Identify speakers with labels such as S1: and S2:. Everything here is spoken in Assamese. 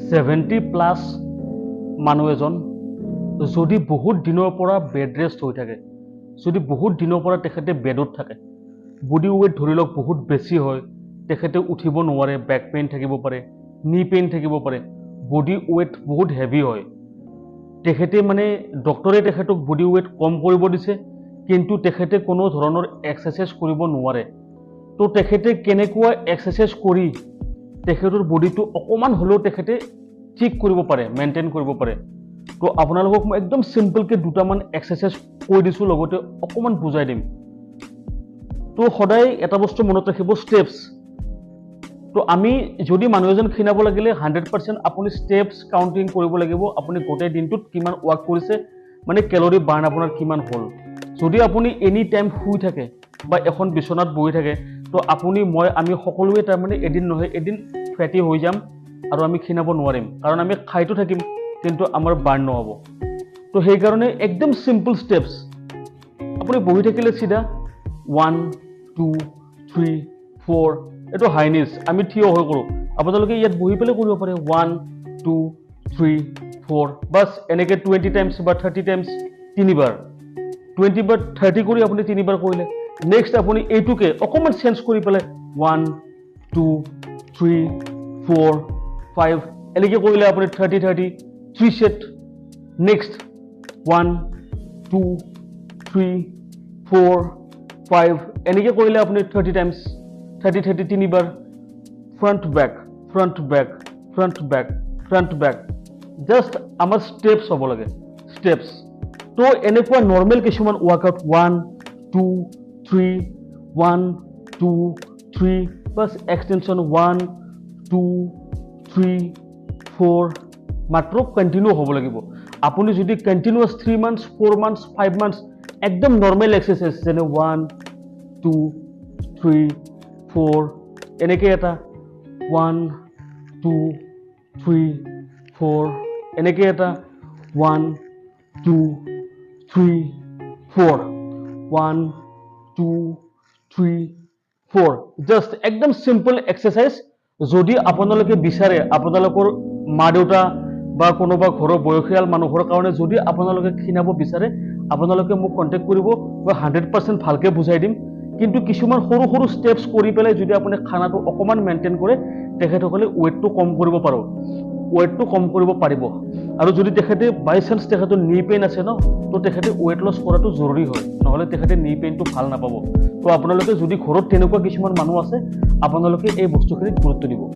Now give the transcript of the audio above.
S1: 70+ মানুহ এজন যদি বহুত দিনৰ পৰা বেড ৰেষ্ট হৈ থাকে, যদি বহুত দিনৰ পৰা তেখেতে বেডত থাকে, বডি ৱেইট ধৰি লওক বহুত বেছি হয়, তেখেতে উঠিব নোৱাৰে, বেক পেইন থাকিব পাৰে, নি পেইন থাকিব পাৰে, বডি ৱেইট বহুত হেভি হয়, তেখেতে মানে ডক্টৰে তেখেতক বডি ৱেইট কম কৰিব দিছে, কিন্তু তেখেতে কোনো ধৰণৰ এক্সাৰচাইজ কৰিব নোৱাৰে। তো তেখেতে কেনেকুৱা এক্সাৰচাইজ কৰি তেখেতৰ বডিটো অকণমান হ'লেও তেখেতে ঠিক কৰিব পাৰে, মেইনটেইন কৰিব পাৰে। তো আপোনালোকক মই একদম চিম্পলকৈ দুটামান এক্সাৰচাইজ কৈ দিছোঁ, লগতে অকণমান বুজাই দিম। তো সদায় এটা বস্তু মনত ৰাখিব, ষ্টেপছ। তো আমি যদি মানুহ এজন ক্ষীণাব লাগিলে 100% আপুনি ষ্টেপছ কাউণ্টিং কৰিব লাগিব। আপুনি গোটেই দিনটোত কিমান ৱাক কৰিছে, মানে কেলৰি বাৰ্ণ আপোনাৰ কিমান হ'ল। যদি আপুনি এনি টাইম শুই থাকে বা এখন বিচনাত বহি থাকে, তো আমি সকলোৱে তাৰমানে এদিন নহয় এদিন ফেটি হৈ যাম আৰু আমি ক্ষীণাব নোৱাৰিম, কাৰণ আমি খাইতো থাকিম কিন্তু আমাৰ বাৰ্ণ নহ'ব। তো সেইকাৰণে একদম চিম্পল ষ্টেপছ। আপুনি বহি থাকিলে চিধা 1 2 3 4, এইটো হাইনিজ, আমি থিয় হৈ কৰোঁ। আপোনালোকে ইয়াত বহি পেলাই কৰিব পাৰে 1 2 3 4, বাছ এনেকৈ 20 টাইমছ বা 30 টাইমছ, তিনিবাৰ 20 বা 30 কৰি আপুনি তিনিবাৰ কৰিলে। নেক্সট আপুনি এইটোকে অকণমান চেঞ্জ কৰি পেলাই 1 2 3 4 5 এনেকৈ কৰিলে আপুনি 30 30 3 সেট। নেক্সট 1 2 3 4 5 এনেকৈ কৰিলে আপুনি 30 টাইমছ, 30 30 তিনিবাৰ। Front back front back front back front back, just আমাৰ ষ্টেপছ হ'ব লাগে, ষ্টেপছ। তো এনেকুৱা নৰ্মেল কিছুমান ৱাৰ্কআউট 1 2 3 1 2 3, বাছ এক্সটেনশ্যন 1 2 3 4, মাত্ৰ কণ্টিনিউ হ'ব লাগিব। আপুনি যদি কণ্টিনিউৱাছ 3 months 4 months 5 months একদম নৰ্মেল এক্সাৰচাইজ, যেনে 1 2 3 4 এনেকৈ এটা 1 2 3 4 এনেকৈ এটা 1 2 3 4 1 2 3 4, জাষ্ট একদম চিম্পল এক্সাৰচাইজ। যদি আপোনালোকে বিচাৰে আপোনালোকৰ মা দেউতা বা কোনোবা ঘৰৰ বয়সীয়াল মানুহৰ কাৰণে যদি আপোনালোকে ক্ষীণাব বিচাৰে, আপোনালোকে মোক কণ্টেক্ট কৰিব, মই 100% ভালকৈ বুজাই দিম। কিন্তু কিছুমান সৰু সৰু ষ্টেপছ কৰি পেলাই যদি আপুনি খানাটো অকণমান মেইনটেইন কৰে, তেখেতসকলে ৱেইটটো কম কৰিব পাৰিব। আৰু যদি তেখেতে বাই চান্স তেখেতৰ নি পেইন আছে ন, তো তেখেতে ৱেইট লছ কৰাটো জৰুৰী হয়, নহ'লে তেখেতে নি পেইনটো ভাল নাপাব। তো আপোনালোকে যদি ঘৰত তেনেকুৱা কিছুমান মানুহ আছে, আপোনালোকে এই বস্তুখিনিত গুৰুত্ব দিব।